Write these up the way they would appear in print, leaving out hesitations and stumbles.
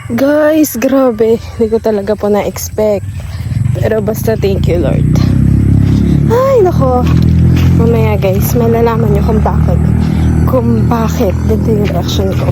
Guys, grabe. Hindi ko talaga po na-expect. Pero basta thank you, Lord. Ay, nako. Mamaya guys, malalaman nyo kung bakit. Kung bakit. Dito yung reaction ko.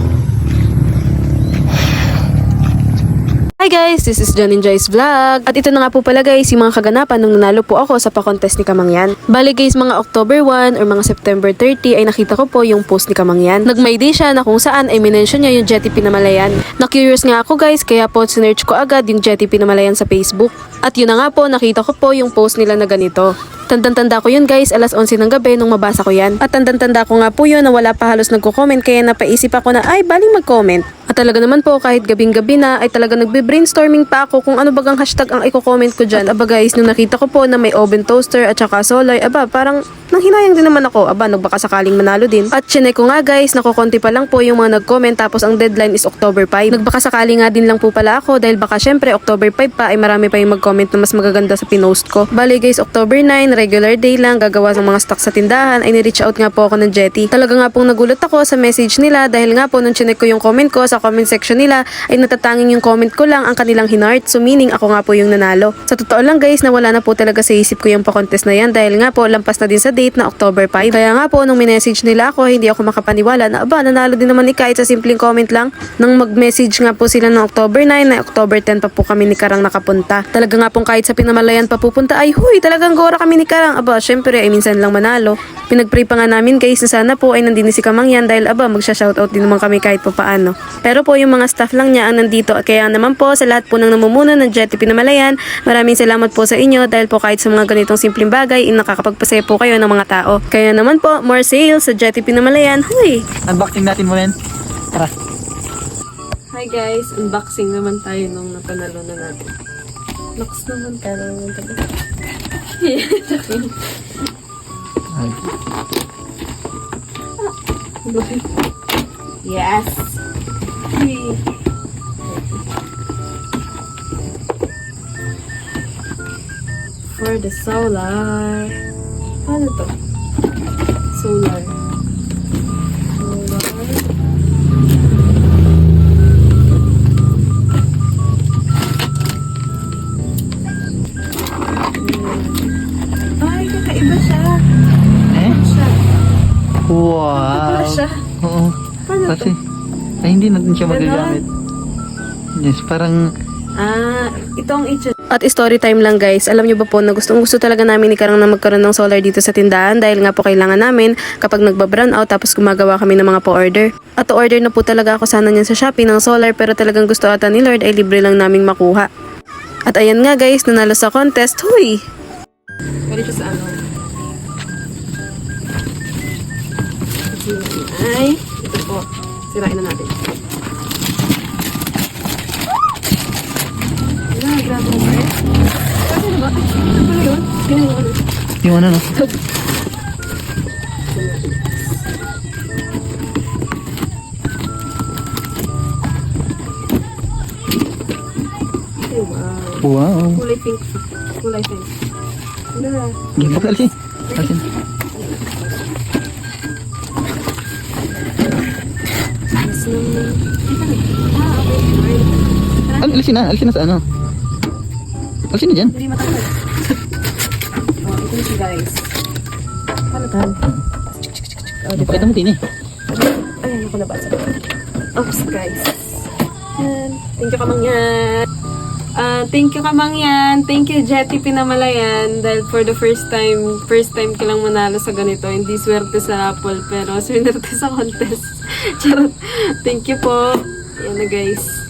Hi guys, this is John and Joyce Vlog. At ito na nga po pala guys, yung mga kaganapan nung nanalo po ako sa pa-contest ni Kamangyan. Bali guys, mga October 1 or mga September 30 ay nakita ko po yung post ni Kamangyan. Nag-may day siya na kung saan ay minention niya yung Jetty Pinamalayan. Na-curious nga ako guys, kaya po sinearch ko agad yung Jetty Pinamalayan sa Facebook. At yun na nga po, nakita ko po yung post nila na ganito. Tandang-tanda ko yun guys, alas 11 ng gabi nung mabasa ko yan. At tandang-tanda ko nga po yun na wala pa halos nagko-comment, kaya napaisip ako na ay baling mag-comment. At talaga naman po kahit gabing-gabi na ay talaga nagbe-brainstorming pa ako kung ano bagang hashtag ang i-comment ko dyan. Aba guys, nung nakita ko po na may oven toaster at saka solar, aba parang nanghinayang din naman ako. Aba, nagbaka sakaling manalo din. At chinek ko nga guys, nakukonti pa lang po yung mga nag-comment tapos ang deadline is October 5. Nagbaka sakali nga din lang po pala ako dahil baka syempre October 5 pa ay marami pa yung mag-comment na mas magaganda sa pinost ko. Bali guys, October 9, regular day lang, gagawa ng mga stock sa tindahan, ay ni-reach out nga po ako ng Jetty. Talaga nga pong nagulat ako sa message nila dahil nga po nung chinek ko yung comment ko sa comment section nila ay natatanging yung comment ko lang ang kanilang hinart. So meaning ako nga po yung nanalo. Sa totoo lang guys, nawala na po talaga sa isip ko yung pa-contest na yan dahil nga po lampas na din sa date na October 5. Kaya nga po nung minessage nila ako, hindi ako makapaniwala na aba, nanalo din naman ni kahit sa simpleng comment lang. Nang mag-message nga po sila ng October 9 na October 10 pa po kami ni Karang nakapunta. Talaga nga pong kahit sa Pinamalayan pa pupunta ay huy, talagang gora kami ni Karang. Aba, syempre ay minsan lang manalo. Pinag-pray pa nga namin guys na sana po ay nandini si Kamangyan dahil aba, magsha-shoutout din naman kami kahit pa paano. Pero po yung mga staff lang niya ang nandito. Kaya naman po sa lahat po ng namumuno ng Jetty Pinamalayan, maraming salamat po sa inyo dahil po kahit sa mga ganitong simpleng bagay, nakakapagpasaya po kayo ng mga tao. Kaya naman po, more sales sa Jetty Pinamalayan. Huy! Unboxing natin mo yan. Tara. Hi guys, unboxing naman tayo nung napanalo na natin. Locks naman tayo naman talaga. Yes! For the solar. Ano to? Solar. Ay, kakaiba siya. Eh? Siya. Wow. Siya. Oo. Paano Kasi, to? ay hindi natin siya magagamit. Yes, parang... Ito ang itsura. At story time lang guys. Alam nyo ba po na gustong gusto talaga namin ni Karang na magkaroon ng solar dito sa tindahan dahil nga po kailangan namin kapag nagbabrown out tapos gumagawa kami ng mga pa-order. At order na po talaga ako sana niyan sa Shopee ng solar pero talagang gusto ata ni Lord ay libre lang naming makuha. At ayan nga guys, nanalo sa contest. Huy! Pwede siya sa ano? Ay, ito po. Sirain na natin. Grabe mo ba eh? Kasi na ba? Ano pala yun? Ganun mo ano? Yung ano no? Ay, wow. Wow. Kulay pink. Kulay pink. Wala. Gimpak na alisin. Alisin. Yes naman. Okay. Alisin na. Alisin na sa ano. Alisin na dyan. Hindi matagal. Oh, ito siya guys. Paano tayo? Oh, diba? Pakita mo din eh. Ayan, ako nabasa. Oops, guys. Yan. Thank you, Kamangyan. Thank you, Kamangyan. Thank you, Jetty Pinamalayan. Dahil for the first time ko lang manalo sa ganito. Hindi swerte sa Apple, pero swerte sa contest. Charot. Thank you po. Yan na, guys.